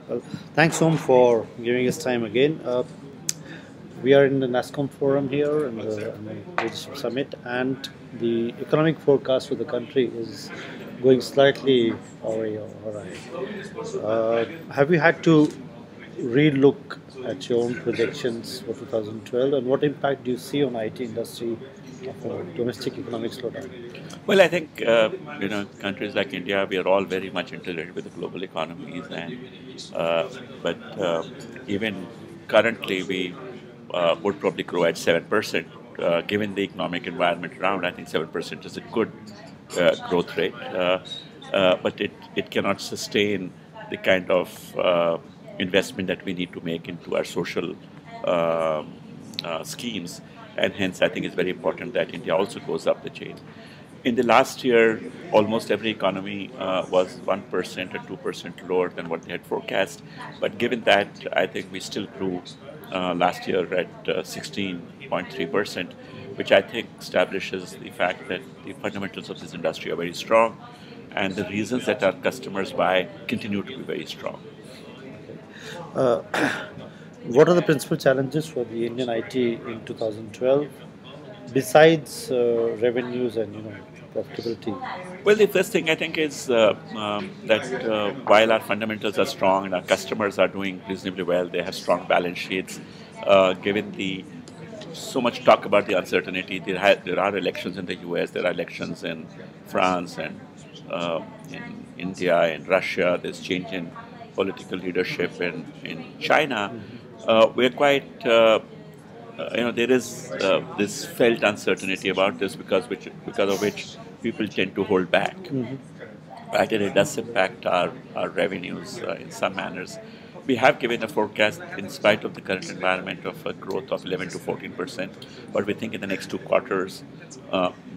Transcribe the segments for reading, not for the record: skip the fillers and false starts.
Well, thanks, Om, for giving us time again. We are in the NASCOM forum here in the Leadership Summit, and the economic forecast for the country is going slightly awry. Have you had to relook at your own projections for 2012, and what impact do you see on IT industry of a domestic economic slowdown? Well, I think countries like India, we are all very much integrated with the global economies, and but even currently we would probably grow at 7%. Given the economic environment around, I think 7% is a good growth rate, but it cannot sustain the kind of investment that we need to make into our social schemes, and hence I think it's very important that India also goes up the chain. In the last year, almost every economy was 1% or 2% lower than what they had forecast. But given that, I think we still grew last year at 16.3%, which I think establishes the fact that the fundamentals of this industry are very strong, and the reasons that our customers buy continue to be very strong. Uh, what are the principal challenges for the Indian IT in 2012 besides revenues and profitability? Well, the first thing I think is that while our fundamentals are strong and our customers are doing reasonably well, they have strong balance sheets. Given the so much talk about the uncertainty, there are elections in the U.S., there are elections in France and in India and Russia. There's change in political leadership in China. We're quite there is this felt uncertainty about this because of which people tend to hold back. Right, and it does impact our revenues in some manners. We have given a forecast in spite of the current environment of a growth of 11 to 14%, but we think in the next 2 quarters,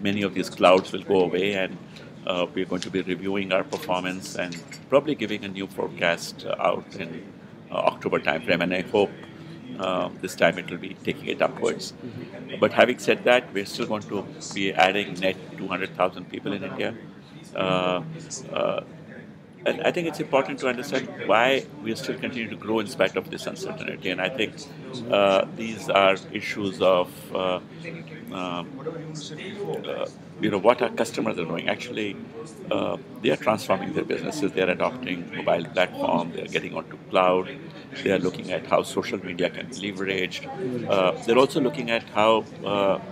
many of these clouds will go away, and we're going to be reviewing our performance and probably giving a new forecast out in October timeframe, and I hope this time it will be taking it upwards. But having said that, we're still going to be adding net 200,000 people in India. Uh, uh, and I think it's important to understand why we still continue to grow in spite of this uncertainty. And I think these are issues of um, what our customers are doing. Actually, they are transforming their businesses. They are adopting mobile platform. They are getting onto cloud. They are looking at how social media can be leveraged. They're also looking at how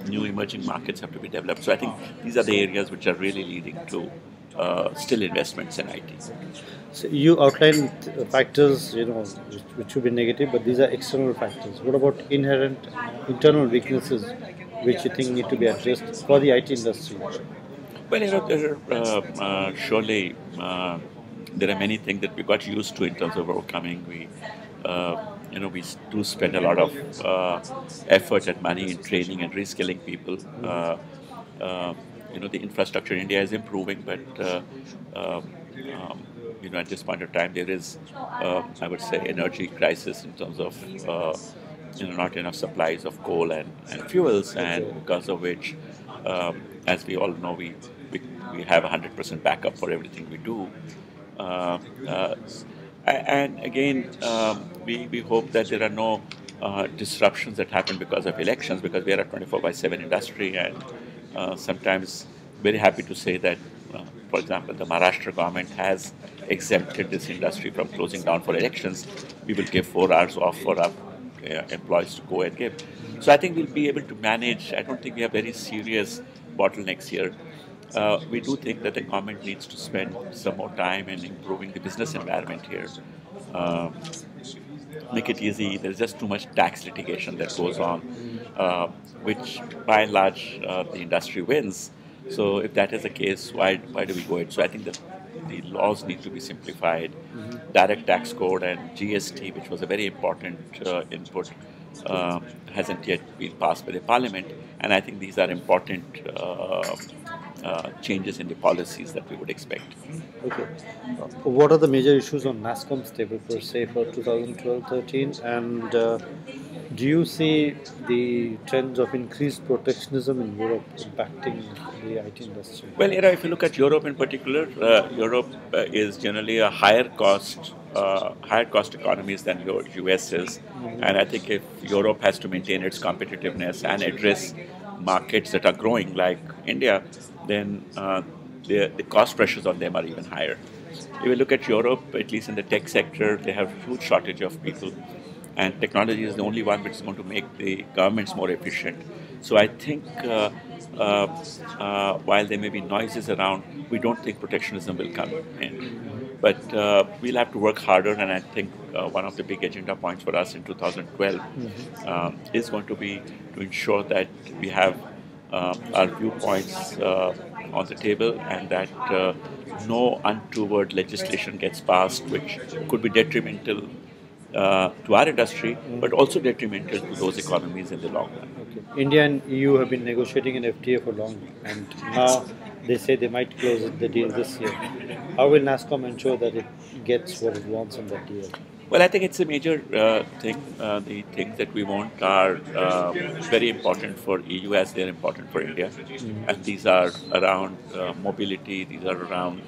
new emerging markets have to be developed. So I think these are the areas which are really leading to still investments in IT. So you outlined factors, which should be negative, but these are external factors. What about inherent internal weaknesses, which you think need to be addressed for the IT industry? Well, there are, surely there are many things that we got used to in terms of overcoming. We do spend a lot of effort and money in training and reskilling people. Uh, the infrastructure in India is improving, but at this point of time, there is, I would say, energy crisis in terms of not enough supplies of coal and fuels, and because of which, as we all know, we, we have 100% backup for everything we do. Uh, uh, and again, we hope that there are no disruptions that happen because of elections, because we are a 24 by 7 industry, and sometimes very happy to say that, for example, the Maharashtra government has exempted this industry from closing down for elections. We will give 4 hours off for our employees to go and give. So I think we'll be able to manage. I don't think we have very serious bottlenecks here. We do think that the government needs to spend some more time in improving the business environment here. Uh, Make it easy. There's just too much tax litigation that goes on, which by and large the industry wins. So if that is the case, why do we go it? So I think that the laws need to be simplified. Direct tax code and GST, which was a very important input, hasn't yet been passed by the parliament, and I think these are important changes in the policies that we would expect. Okay. What are the major issues on NASCOM's table per se for 2012-13? And do you see the trends of increased protectionism in Europe impacting the IT industry? Well, if you look at Europe in particular, Europe is generally a higher cost higher cost economies than your US is, and I think if Europe has to maintain its competitiveness and address markets that are growing like India, then the cost pressures on them are even higher. If you look at Europe, at least in the tech sector, they have huge shortage of people, and technology is the only one which is going to make the governments more efficient. So I think uh, while there may be noises around, we don't think protectionism will come in. But we'll have to work harder, and I think one of the big agenda points for us in 2012 is going to be to ensure that we have our viewpoints on the table, and that no untoward legislation gets passed which could be detrimental to our industry, but also detrimental to those economies in the long run. Okay. India and EU have been negotiating an FTA for long, and now they say they might close the deal this year. How will NASSCOM ensure that it gets what it wants on that deal? Well, I think it's a major thing. The things that we want are very important for EU as they're important for India. And these are around mobility, these are around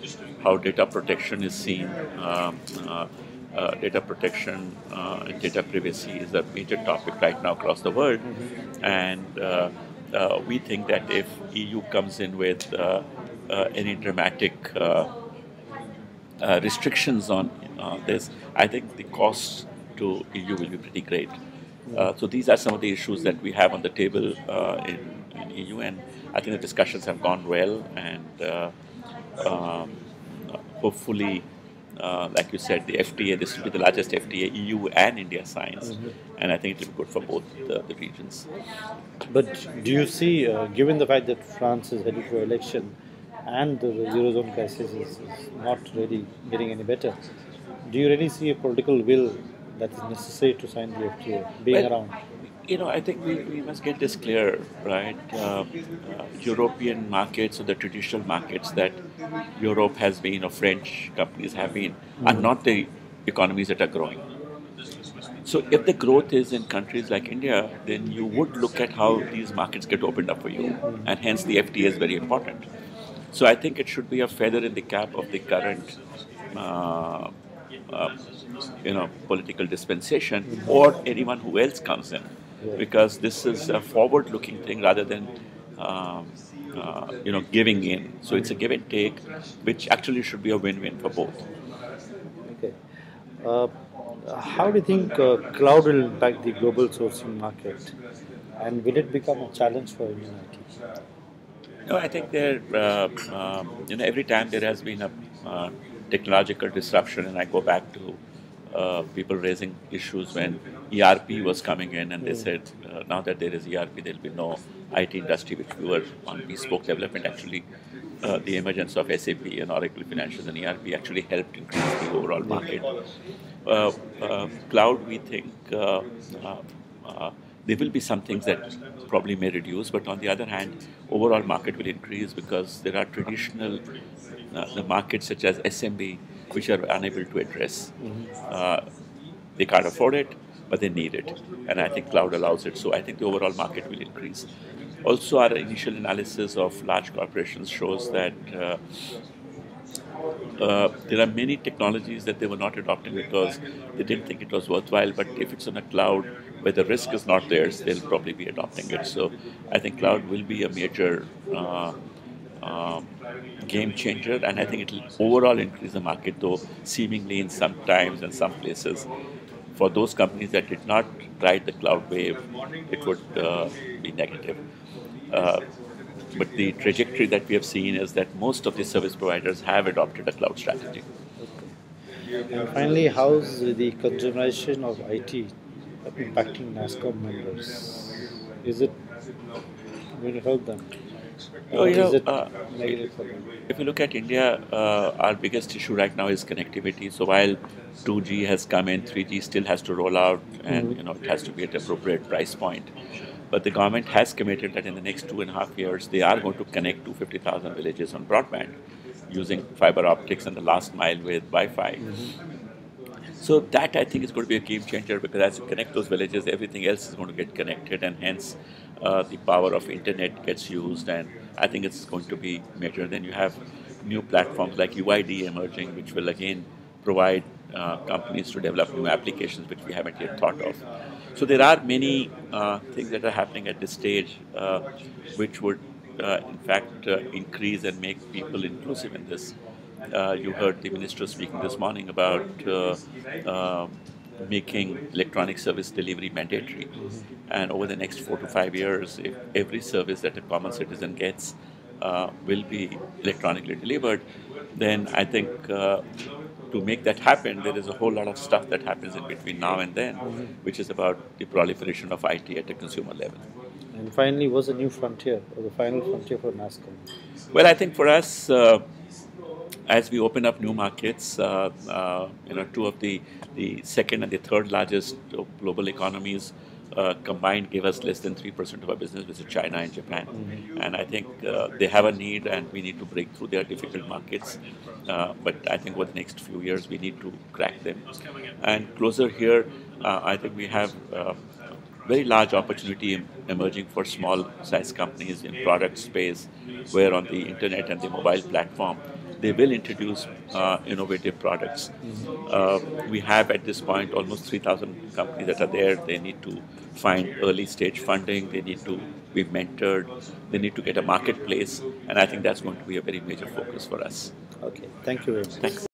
how data protection is seen. Data protection and data privacy is a major topic right now across the world. And we think that if EU comes in with any dramatic restrictions on this, I think the cost to EU will be pretty great. So these are some of the issues that we have on the table in EU, and I think the discussions have gone well, and um, hopefully, like you said, the FTA, this will be the largest FTA EU and India signs, and I think it will be good for both the regions. But do you see, given the fact that France is headed for election and the Eurozone crisis is not really getting any better, do you really see a political will that is necessary to sign the FTA being Well, around? I think we must get this clear, right? European markets or the traditional markets that Europe has been or French companies have been are not the economies that are growing. So if the growth is in countries like India, then you would look at how these markets get opened up for you, and hence the FTA is very important. So I think it should be a feather in the cap of the current uh, uh, political dispensation, or anyone who else comes in, because this is a forward-looking thing rather than giving in. So it's a give and take, which actually should be a win-win for both. Okay. Uh, how do you think cloud will impact the global sourcing market? And will it become a challenge for Indian IT? No, I think every time there has been a technological disruption, and I go back to people raising issues when ERP was coming in, and they said now that there is ERP, there will be no IT industry, which we were on bespoke development. Actually, the emergence of SAP and Oracle Financials and ERP actually helped increase the overall market. Cloud, we think there will be some things that probably may reduce, but on the other hand, overall market will increase because there are traditional the markets such as SMB which are unable to address. They can't afford it, but they need it, and I think cloud allows it. So I think the overall market will increase. Also, our initial analysis of large corporations shows that there are many technologies that they were not adopting because they didn't think it was worthwhile. But if it's on a cloud where the risk is not theirs, they'll probably be adopting it. So I think cloud will be a major game changer, and I think it will overall increase the market, though seemingly in some times and some places, for those companies that did not ride the cloud wave, it would be negative. Uh, but the trajectory that we have seen is that most of the service providers have adopted a cloud strategy. And finally, how's the consumerization of IT impacting NASSCOM members? Is it going to help them? Oh, Or is it negative for them? if you look at India, our biggest issue right now is connectivity. So while 2G has come in, 3G still has to roll out, and it has to be at appropriate price point. But the government has committed that in the next 2.5 years, they are going to connect 250,000 villages on broadband using fiber optics and the last mile with Wi-Fi. So that, I think, is going to be a game changer, because as you connect those villages, everything else is going to get connected, and hence the power of internet gets used, and I think it's going to be major. Then you have new platforms like UID emerging, which will again provide companies to develop new applications which we haven't yet thought of. So there are many things that are happening at this stage which would, in fact, increase and make people inclusive in this. You heard the minister speaking this morning about making electronic service delivery mandatory. And over the next 4 to 5 years, if every service that a common citizen gets will be electronically delivered, then I think to make that happen, there is a whole lot of stuff that happens in between now and then, which is about the proliferation of IT at a consumer level. And finally, what's the new frontier or the final frontier for NASSCOM? Well, I think for us, as we open up new markets, two of the second and the third largest global economies combined give us less than 3% of our business, which is China and Japan. And I think they have a need, and we need to break through their difficult markets. But I think over the next few years, we need to crack them. And closer here, I think we have very large opportunity emerging for small size companies in product space, where on the internet and the mobile platform, they will introduce innovative products. We have at this point almost 3,000 companies that are there. They need to find early stage funding. They need to be mentored. They need to get a marketplace. And I think that's going to be a very major focus for us. Okay, thank you very much. Thanks.